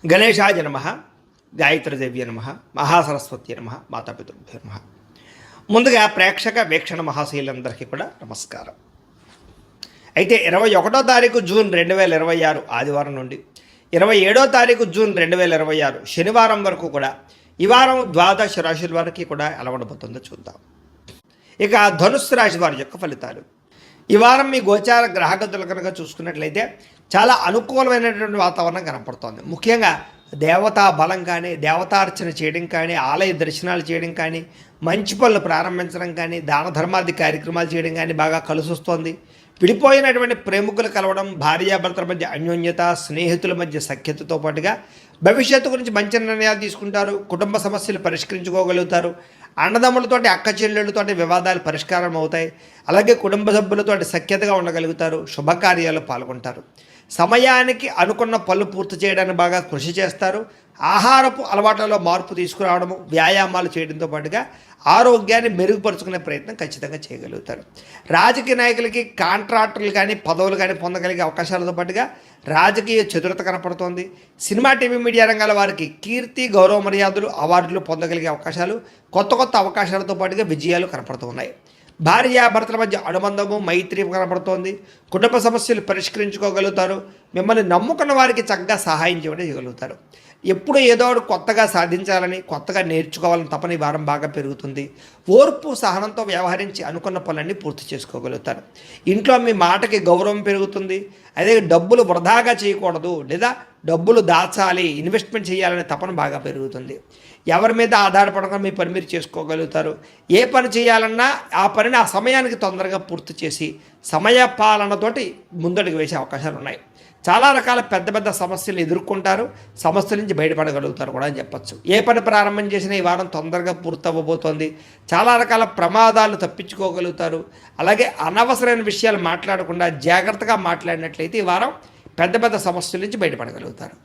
గణేశాయ నమ, గాయత్రీదేవ్య నమ, మహాసరస్వతి నమ, మాతాపితృభ్యో నమ. ముందుగా ప్రేక్షక వీక్షణ మహాశీలందరికీ కూడా నమస్కారం. అయితే 21వ తారీఖు జూన్ 2026 ఆదివారం నుండి 27వ తారీఖు జూన్ 2026 శనివారం వరకు కూడా ఈ వారం ద్వాదశ రాశుల వారికి కూడా ఎలా ఉండబోతుందో చూద్దాం. ఇక ధనుస్సు రాశి వారి యొక్క ఫలితాలు. ఈ వారం మీ గోచార గ్రహగతులు కనుక చూసుకున్నట్లయితే చాలా అనుకూలమైనటువంటి వాతావరణం కనపడుతోంది. ముఖ్యంగా దేవతా బలం కానీ, దేవతార్చన చేయడం కానీ, ఆలయ దర్శనాలు చేయడం కానీ, మంచి పనులు ప్రారంభించడం కానీ, దాన ధర్మాది కార్యక్రమాలు చేయడం కానీ బాగా కలిసి వస్తుంది. విడిపోయినటువంటి ప్రేమికులు కలవడం, భార్యాభర్తల మధ్య అన్యోన్యత, స్నేహితుల మధ్య సఖ్యతతో పాటుగా భవిష్యత్తు గురించి మంచి నిర్ణయాలు తీసుకుంటారు. కుటుంబ సమస్యలు పరిష్కరించుకోగలుగుతారు. అన్నదమ్ములతోటి, అక్క చెల్లెళ్ళతోటి వివాదాలు పరిష్కారం అవుతాయి. అలాగే కుటుంబ సభ్యులతోటి సఖ్యతగా ఉండగలుగుతారు. శుభకార్యాలు పాల్గొంటారు. సమయానికి అనుకున్న పనులు పూర్తి చేయడానికి బాగా కృషి చేస్తారు. ఆహారపు అలవాట్లలో మార్పు తీసుకురావడము, వ్యాయామాలు చేయడంతో పాటుగా ఆరోగ్యాన్ని మెరుగుపరుచుకునే ప్రయత్నం ఖచ్చితంగా చేయగలుగుతారు. రాజకీయ నాయకులకి కాంట్రాక్టులు కానీ, పదవులు కానీ పొందగలిగే అవకాశాలతో పాటుగా రాజకీయ చతురత కనపడుతోంది. సినిమా, టీవీ, మీడియా రంగాల వారికి కీర్తి, గౌరవ మర్యాదలు, అవార్డులు పొందగలిగే అవకాశాలు, కొత్త కొత్త అవకాశాలతో పాటుగా విజయాలు కనపడుతున్నాయి. భార్యాభర్తల మధ్య అనుబంధము, మైత్రి కనపడుతోంది. కుటుంబ సమస్యలు పరిష్కరించుకోగలుగుతారు. మిమ్మల్ని నమ్ముకున్న వారికి చక్కగా సహాయం చేయగలుగుతారు. ఎప్పుడు ఏదో ఒకటి కొత్తగా సాధించాలని, కొత్తగా నేర్చుకోవాలని తపన ఈ వారం బాగా పెరుగుతుంది. ఓర్పు, సహనంతో వ్యవహరించి అనుకున్న పనులన్నీ పూర్తి చేసుకోగలుగుతారు. ఇంట్లో మీ మాటకి గౌరవం పెరుగుతుంది. అదే డబ్బులు వృధాగా చేయకూడదు, లేదా డబ్బులు దాచాలి, ఇన్వెస్ట్మెంట్ చేయాలనే తపన బాగా పెరుగుతుంది. ఎవరి మీద ఆధారపడకుండా మీ పని మీరు చేసుకోగలుగుతారు. ఏ పని చేయాలన్నా ఆ పనిని ఆ సమయానికి తొందరగా పూర్తి చేసి సమయ పాలనతోటి ముందడుగు వేసే అవకాశాలు ఉన్నాయి. చాలా రకాల పెద్ద పెద్ద సమస్యలు ఎదుర్కొంటారు. సమస్యల నుంచి బయటపడగలుగుతారు కూడా అని చెప్పచ్చు. ఏ పని ప్రారంభం చేసినా ఈ వారం తొందరగా పూర్తవ్వబోతోంది. చాలా రకాల ప్రమాదాలు తప్పించుకోగలుగుతారు. అలాగే అనవసరమైన విషయాలు మాట్లాడకుండా జాగ్రత్తగా మాట్లాడినట్లయితే ఈ వారం పెద్ద పెద్ద సమస్యల నుంచి బయటపడగలుగుతారు.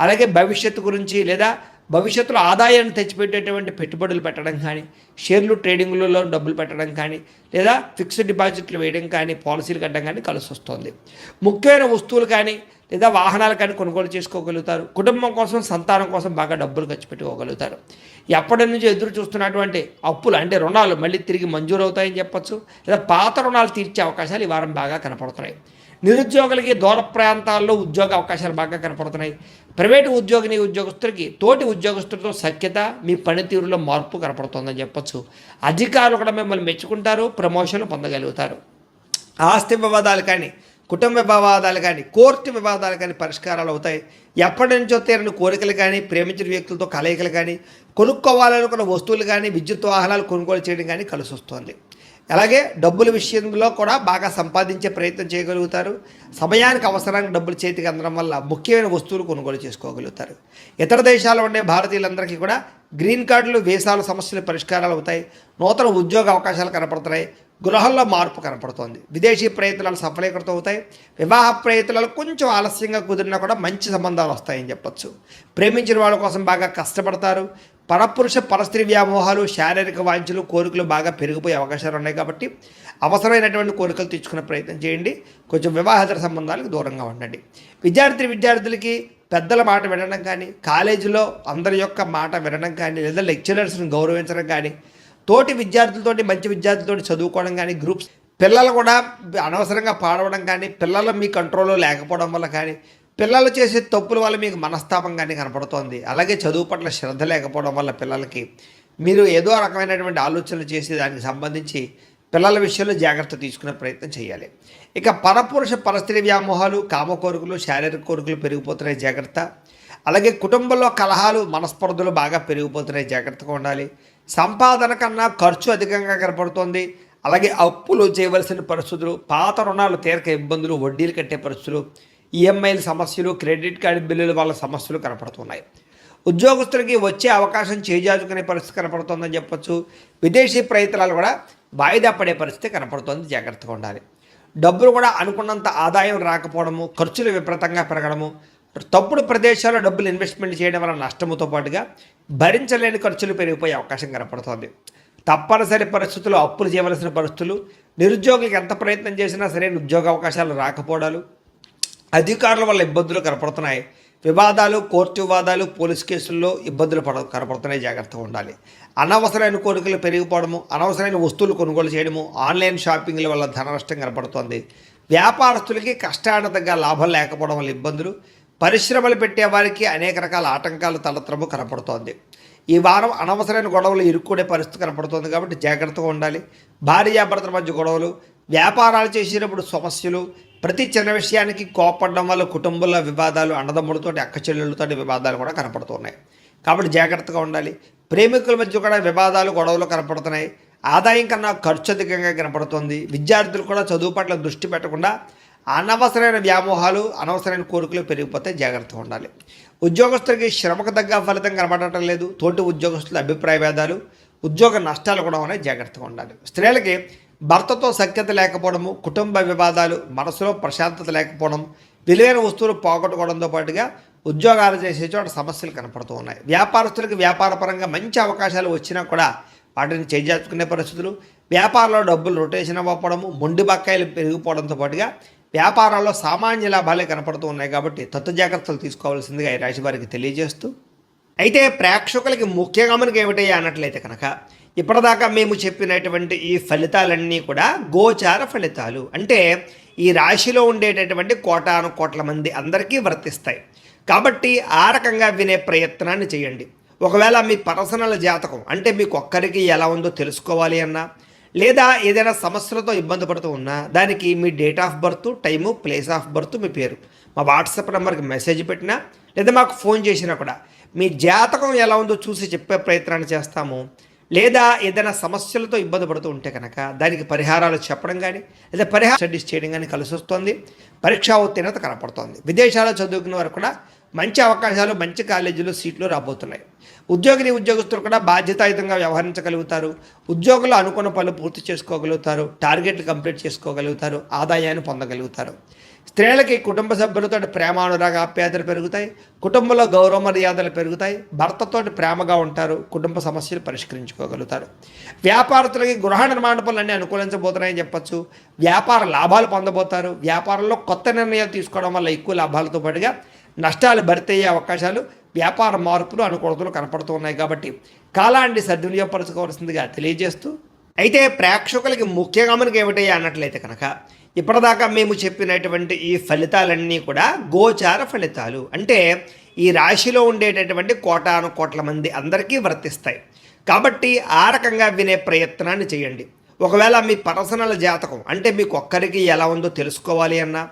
అలాగే భవిష్యత్తు గురించి, లేదా భవిష్యత్తులో ఆదాయాన్ని తెచ్చిపెట్టేటువంటి పెట్టుబడులు పెట్టడం కానీ, షేర్లు ట్రేడింగ్లలో డబ్బులు పెట్టడం కానీ, లేదా ఫిక్స్డ్ డిపాజిట్లు వేయడం కానీ, పాలసీలు కట్టడం కానీ కలిసి వస్తుంది. ముఖ్యమైన వస్తువులు కానీ, లేదా వాహనాలు కానీ కొనుగోలు చేసుకోగలుగుతారు. కుటుంబం కోసం, సంతానం కోసం బాగా డబ్బులు ఖర్చు పెట్టుకోగలుగుతారు. ఎప్పటి నుంచి ఎదురు చూస్తున్నటువంటి అప్పులు అంటే రుణాలు మళ్ళీ తిరిగి మంజూరు అవుతాయని చెప్పచ్చు. లేదా పాత రుణాలు తీర్చే అవకాశాలు ఈ వారం బాగా కనపడుతున్నాయి. నిరుద్యోగులకి దూర ప్రాంతాల్లో ఉద్యోగ అవకాశాలు బాగా కనపడుతున్నాయి. ప్రైవేటు ఉద్యోగస్తులకి తోటి ఉద్యోగస్తులతో సఖ్యత, మీ పనితీరులో మార్పు కనపడుతుందని చెప్పచ్చు. అధికారులు కూడా మిమ్మల్ని మెచ్చుకుంటారు, ప్రమోషన్లు పొందగలుగుతారు. ఆస్తి వివాదాలు కానీ, కుటుంబ వివాదాలు కానీ, కోర్టు వివాదాలు కానీ పరిష్కారాలు అవుతాయి. ఎప్పటి నుంచో తీరని కోరికలు కానీ, ప్రేమించిన వ్యక్తులతో కలయికలు కానీ, కొనుక్కోవాలనుకున్న వస్తువులు కానీ, విద్యుత్ వాహనాలు కొనుగోలు చేయడం కానీ కలిసి వస్తుంది. అలాగే డబ్బుల విషయంలో కూడా బాగా సంపాదించే ప్రయత్నం చేయగలుగుతారు. సమయానికి అవసరానికి డబ్బులు చేతికి అందడం వల్ల ముఖ్యమైన వస్తువులు కొనుగోలు చేసుకోగలుగుతారు. ఇతర దేశాల్లో ఉండే భారతీయులందరికీ కూడా గ్రీన్ కార్డులు, వీసాల సమస్యలు పరిష్కారాలు అవుతాయి. నూతన ఉద్యోగ అవకాశాలు కనపడుతున్నాయి. గృహంలో మార్పు కనపడుతోంది. విదేశీ ప్రయత్నాలు సఫలీకృతం అవుతాయి. వివాహ ప్రయత్నాలు కొంచెం ఆలస్యంగా కుదిరినా కూడా మంచి సంబంధాలు వస్తాయని చెప్పచ్చు. ప్రేమించిన వాళ్ళ కోసం బాగా కష్టపడతారు. పరపురుష పరస్త్రీ వ్యామోహాలు, శారీరక వాంఛలు, కోరికలు బాగా పెరిగిపోయే అవకాశాలు ఉన్నాయి. కాబట్టి అవసరమైనటువంటి కోరికలు తెచ్చుకునే ప్రయత్నం చేయండి. కొంచెం వివాహేతర సంబంధాలకు దూరంగా ఉండండి. విద్యార్థులకి పెద్దల మాట వినడం కానీ, కాలేజీలో అందరి యొక్క మాట వినడం కానీ, లేదా లెక్చరర్స్ని గౌరవించడం కానీ, తోటి విద్యార్థులతోటి, మంచి విద్యార్థులతోటి చదువుకోవడం కానీ, గ్రూప్స్ పిల్లలు కూడా అనవసరంగా పాడవడం కానీ, పిల్లలు మీ కంట్రోల్లో లేకపోవడం వల్ల కానీ, పిల్లలు చేసే తప్పుల వల్ల మీకు మనస్తాపం కానీ కనపడుతోంది. అలాగే చదువు పట్ల శ్రద్ధ లేకపోవడం వల్ల పిల్లలకి మీరు ఏదో రకమైనటువంటి ఆలోచనలు చేసి దానికి సంబంధించి పిల్లల విషయంలో జాగ్రత్త తీసుకునే ప్రయత్నం చేయాలి. ఇక పరపురుష పరస్త్రీ వ్యామోహాలు, కామ కోరికలు, శారీరక కోరికలు పెరిగిపోతున్నాయి, జాగ్రత్త. అలాగే కుటుంబంలో కలహాలు, మనస్పర్ధలు బాగా పెరిగిపోతున్నాయి, జాగ్రత్తగా ఉండాలి. సంపాదన కన్నా ఖర్చు అధికంగా కనపడుతోంది. అలాగే అప్పులు చేయవలసిన పరిస్థితులు, పాత రుణాలు తీరక ఇబ్బందులు, వడ్డీలు కట్టే పరిస్థితులు, ఈఎంఐల సమస్యలు, క్రెడిట్ కార్డు బిల్లుల వల్ల సమస్యలు కనపడుతున్నాయి. ఉద్యోగస్తులకి వచ్చే అవకాశం చేజాచుకునే పరిస్థితి కనపడుతుందని చెప్పచ్చు. విదేశీ ప్రయత్నాలు కూడా వాయిదా పడే పరిస్థితి కనపడుతుంది, జాగ్రత్తగా ఉండాలి. డబ్బులు కూడా అనుకున్నంత ఆదాయం రాకపోవడము, ఖర్చులు విపరీతంగా పెరగడము, తప్పుడు ప్రదేశాల్లో డబ్బులు ఇన్వెస్ట్మెంట్ చేయడం వల్ల నష్టముతో పాటుగా భరించలేని ఖర్చులు పెరిగిపోయే అవకాశం కనపడుతోంది. తప్పనిసరి పరిస్థితుల్లో అప్పులు చేయవలసిన పరిస్థితులు, నిరుద్యోగులకు ఎంత ప్రయత్నం చేసినా సరైన ఉద్యోగ అవకాశాలు రాకపోవడాలు, అధికారుల వల్ల ఇబ్బందులు కనపడుతున్నాయి. వివాదాలు, కోర్టు వివాదాలు, పోలీస్ కేసుల్లో ఇబ్బందులు కనపడుతున్నాయి, జాగ్రత్తగా ఉండాలి. అనవసరమైన కోరికలు పెరిగిపోవడము, అనవసరమైన వస్తువులు కొనుగోలు చేయడము, ఆన్లైన్ షాపింగ్ల వల్ల ధన నష్టం కనపడుతోంది. వ్యాపారస్తులకి కష్టానికి తగ్గ లాభం లేకపోవడం వల్ల ఇబ్బందులు, పరిశ్రమలు పెట్టే వారికి అనేక రకాల ఆటంకాలు తలెత్తడము కనపడుతోంది. ఈ వారం అనవసరమైన గొడవలు ఇరుక్కునే పరిస్థితి కనపడుతోంది కాబట్టి జాగ్రత్తగా ఉండాలి. భార్యాభర్తల మధ్య గొడవలు, వ్యాపారాలు చేసేటప్పుడు సమస్యలు, ప్రతి చిన్న విషయానికి కోపడడం వల్ల కుటుంబంలో వివాదాలు, అన్నదమ్ములతోటి అక్క చెల్లెళ్ళతోటి వివాదాలు కూడా కనపడుతున్నాయి కాబట్టి జాగ్రత్తగా ఉండాలి. ప్రేమికుల మధ్య కూడా వివాదాలు, గొడవలు కనపడుతున్నాయి. ఆదాయం కన్నా ఖర్చు అధికంగా కనపడుతుంది. విద్యార్థులు కూడా చదువు పట్ల దృష్టి పెట్టకుండా అనవసరమైన వ్యామోహాలు, అనవసరమైన కోరికలు పెరిగిపోతే జాగ్రత్తగా ఉండాలి. ఉద్యోగస్తులకి శ్రమకు తగ్గ ఫలితం కనపడటం లేదు. తోటి ఉద్యోగస్తుల అభిప్రాయ భేదాలు, ఉద్యోగ నష్టాలు కూడా ఉన్నాయి, జాగ్రత్తగా ఉండాలి. స్త్రీలకి భర్తతో సఖ్యత లేకపోవడము, కుటుంబ వివాదాలు, మనసులో ప్రశాంతత లేకపోవడం, విలువైన వస్తువులు పోగొట్టుకోవడంతో పాటుగా ఉద్యోగాలు చేసే చోట సమస్యలు కనపడుతూ ఉన్నాయి. వ్యాపారస్తులకి వ్యాపారపరంగా మంచి అవకాశాలు వచ్చినా కూడా వాటిని చేజార్చుకునే పరిస్థితులు, వ్యాపారంలో డబ్బులు రొటేషన్ అవ్వకపోవడము, మొండి బకాయిలు పెరిగిపోవడంతో పాటుగా వ్యాపారాల్లో సామాన్య లాభాలే కనపడుతూ ఉన్నాయి కాబట్టి తత్వ జాగ్రత్తలు తీసుకోవాల్సిందిగా ఈ రాశి వారికి తెలియజేస్తూ, అయితే ప్రేక్షకులకి ముఖ్యంగా మనకి ఏమిటయ్యా అన్నట్లయితే కనుక ఇప్పటిదాకా మేము చెప్పినటువంటి ఈ ఫలితాలన్నీ కూడా గోచార ఫలితాలు, అంటే ఈ రాశిలో ఉండేటటువంటి కోటాను కోట్ల మంది అందరికీ వర్తిస్తాయి కాబట్టి ఆ రకంగా వినే ప్రయత్నాన్ని చేయండి. ఒకవేళ మీ పర్సనల్ జాతకం అంటే మీకు ఒక్కరికి ఎలా ఉందో తెలుసుకోవాలి అన్నా, లేదా ఏదైనా సమస్యలతో ఇబ్బంది పడుతూ ఉన్నా దానికి మీ date of birth, time, place of birth, మీ పేరు మా వాట్సాప్ నెంబర్కి మెసేజ్ పెట్టినా లేదా మాకు ఫోన్ చేసినా కూడా మీ జాతకం ఎలా ఉందో చూసి చెప్పే ప్రయత్నాన్ని చేస్తాము. లేదా ఏదైనా సమస్యలతో ఇబ్బంది పడుతూ ఉంటే కనుక దానికి పరిహారాలు చెప్పడం కానీ లేదా పరిహారం స్టడీస్ చేయడం కానీ కలిసి వస్తుంది. పరీక్షా ఉత్తీర్ణత కనపడుతోంది. విదేశాల్లో చదువుకునే వారు కూడా మంచి అవకాశాలు, మంచి కాలేజీలో సీట్లు రాబోతున్నాయి. ఉద్యోగస్తులు కూడా బాధ్యతాయుతంగా వ్యవహరించగలుగుతారు. ఉద్యోగులు అనుకున్న పనులు పూర్తి చేసుకోగలుగుతారు. టార్గెట్లు కంప్లీట్ చేసుకోగలుగుతారు. ఆదాయాన్ని పొందగలుగుతారు. స్త్రీలకి కుటుంబ సభ్యులతో ప్రేమానురాగ ఆప్యాయతలు పెరుగుతాయి. కుటుంబంలో గౌరవ మర్యాదలు పెరుగుతాయి. భర్తతో ప్రేమగా ఉంటారు. కుటుంబ సమస్యలు పరిష్కరించుకోగలుగుతారు. వ్యాపారస్తులకి గృహ నిర్మాణ పనులన్నీ అనుకూలించబోతున్నాయని చెప్పచ్చు. వ్యాపార లాభాలు పొందబోతారు. వ్యాపారంలో కొత్త నిర్ణయాలు తీసుకోవడం వల్ల ఎక్కువ లాభాలతో పాటుగా నష్టాలు భర్తయ్యే అవకాశాలు, వ్యాపార మార్పులు, అనుకూలతలు కనపడుతూ ఉన్నాయి కాబట్టి కాలాన్ని సద్వినియోగపరచుకోవాల్సిందిగా తెలియజేస్తూ, అయితే ప్రేక్షకులకి ముఖ్యంగా మనకి ఏమిటయ్యా అన్నట్లయితే కనుక ఇప్పటిదాకా మేము చెప్పినటువంటి ఈ ఫలితాలన్నీ కూడా గోచార ఫలితాలు, అంటే ఈ రాశిలో ఉండేటటువంటి కోటాను కోట్ల మంది అందరికీ వర్తిస్తాయి కాబట్టి ఆ రకంగా వినే ప్రయత్నాన్ని చేయండి. ఒకవేళ మీ పర్సనల్ జాతకం అంటే మీకు ఒక్కరికి ఎలా ఉందో తెలుసుకోవాలి అన్నా,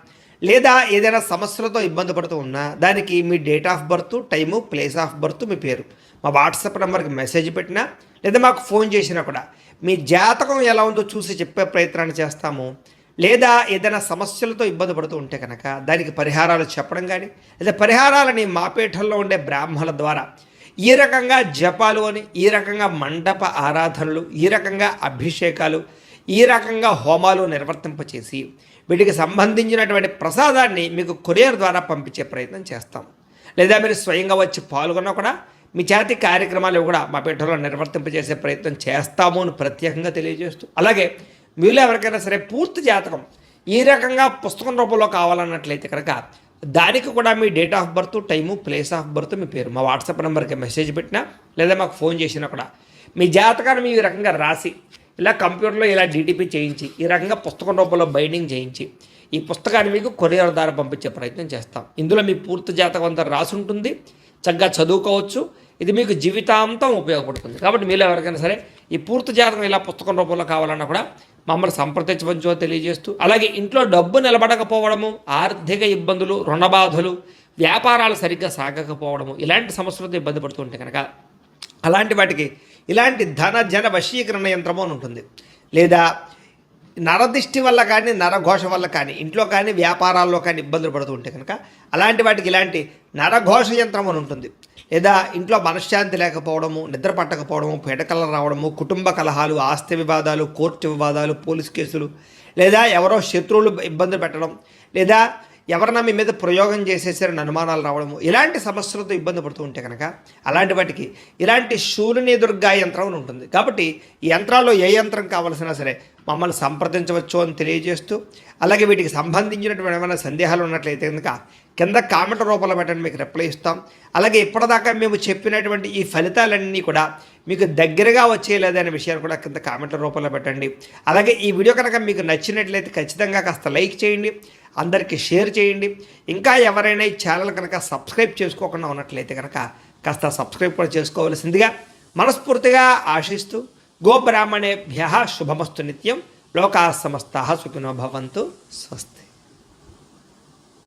లేదా ఏదైనా సమస్యలతో ఇబ్బంది పడుతూ ఉన్నా దానికి మీ date of birth, time, place of birth, మీ పేరు మా వాట్సాప్ నెంబర్కి మెసేజ్ పెట్టినా లేదా మాకు ఫోన్ చేసినా కూడా మీ జాతకం ఎలా ఉందో చూసి చెప్పే ప్రయత్నాన్ని చేస్తాము. లేదా ఏదైనా సమస్యలతో ఇబ్బంది పడుతూ ఉంటే కనుక దానికి పరిహారాలు చెప్పడం కానీ లేదా పరిహారాలని మా పీఠంలో ఉండే బ్రాహ్మణుల ద్వారా ఈ రకంగా జపాలు అని, ఈ రకంగా మండప ఆరాధనలు, ఈ రకంగా అభిషేకాలు, ఈ రకంగా హోమాలు నిర్వర్తింపచేసి వీటికి సంబంధించినటువంటి ప్రసాదాన్ని మీకు కొరియర్ ద్వారా పంపించే ప్రయత్నం చేస్తాం. లేదా మీరు స్వయంగా వచ్చి పాల్గొన్నా కూడా మీ చేతి కార్యక్రమాలు కూడా మా పీఠంలో నిర్వర్తింపజేసే ప్రయత్నం చేస్తాము అని ప్రత్యేకంగా తెలియజేస్తూ, అలాగే మీలో ఎవరికైనా సరే పూర్తి జాతకం ఈ రకంగా పుస్తకం రూపంలో కావాలన్నట్లయితే కనుక దానికి కూడా మీ date of birth, time, place of birth, మీ పేరు మా వాట్సాప్ నెంబర్కి మెసేజ్ పెట్టినా లేదా మాకు ఫోన్ చేసినా కూడా మీ జాతకాన్ని మీ రకంగా రాసి ఇలా కంప్యూటర్లో ఇలా డీటీపీ చేయించి ఈ రకంగా పుస్తకం రూపంలో బైండింగ్ చేయించి ఈ పుస్తకాన్ని మీకు కొరియర్ ద్వారా పంపించే ప్రయత్నం చేస్తాం. ఇందులో మీ పూర్తి జాతకం అంతా రాసి ఉంటుంది. చక్కగా చదువుకోవచ్చు. ఇది మీకు జీవితాంతం ఉపయోగపడుతుంది. కాబట్టి మీలో ఎవరికైనా సరే ఈ పూర్తి జాతకం ఇలా పుస్తకం రూపంలో కావాలన్నా కూడా మమ్మల్ని సంప్రదించవచ్చో తెలియజేస్తూ, అలాగే ఇంట్లో డబ్బు నిలబడకపోవడము, ఆర్థిక ఇబ్బందులు, రుణబాధలు, వ్యాపారాలు సరిగ్గా సాగకపోవడము, ఇలాంటి సమస్యలతో ఇబ్బంది పడుతుంటే కనుక అలాంటి వాటికి ఇలాంటి ధన జన వశీకరణ యంత్రము అని ఉంటుంది. లేదా నరదిష్టి వల్ల కానీ, నరఘోష వల్ల కానీ, ఇంట్లో కానీ వ్యాపారాల్లో కానీ ఇబ్బందులు పడుతూ ఉంటే కనుక అలాంటి వాటికి ఇలాంటి నరఘోష యంత్రం అని ఉంటుంది. లేదా ఇంట్లో మనశ్శాంతి లేకపోవడము, నిద్ర పట్టకపోవడము, పీడకలలు రావడము, కుటుంబ కలహాలు, ఆస్తి వివాదాలు, కోర్టు వివాదాలు, పోలీస్ కేసులు, లేదా ఎవరో శత్రువులు ఇబ్బంది పెట్టడం, లేదా ఎవరన్నా మీ మీద ప్రయోగం చేసేసారని అనుమానాలు రావడము, ఇలాంటి సమస్యలతో ఇబ్బంది పడుతూ ఉంటే కనుక అలాంటి వాటికి ఇలాంటి శూలిని దుర్గా యంత్రం ఉంటుంది. కాబట్టి ఈ యంత్రాల్లో ఏ యంత్రం కావాల్సినా సరే మమ్మల్ని సంప్రదించవచ్చు అని తెలియజేస్తూ, అలాగే వీటికి సంబంధించినటువంటి ఏమైనా సందేహాలు ఉన్నట్లయితే కనుక కింద కామెంట్ రూపంలో పెట్టండి, మీకు రిప్లై ఇస్తాం. అలాగే ఇప్పటిదాకా మేము చెప్పినటువంటి ఈ ఫలితాలన్నీ కూడా మీకు దగ్గరగా వచ్చేయలేదనే విషయాన్ని కూడా కింద కామెంట్ల రూపంలో పెట్టండి. అలాగే ఈ వీడియో కనుక మీకు నచ్చినట్లయితే ఖచ్చితంగా కాస్త లైక్ చేయండి, అందరికీ షేర్ చేయండి. ఇంకా ఎవరైనా ఈ ఛానల్ కనుక సబ్స్క్రైబ్ చేసుకోకుండా ఉన్నట్లయితే కనుక కాస్త సబ్స్క్రైబ్ కూడా చేసుకోవాల్సిందిగా మనస్ఫూర్తిగా ఆశిస్తూ, గోబ్రాహ్మణేభ్యః శుభమస్తు నిత్యం, లోకాः సమస్తాः సుఖినో భవంతు. స్వస్తి.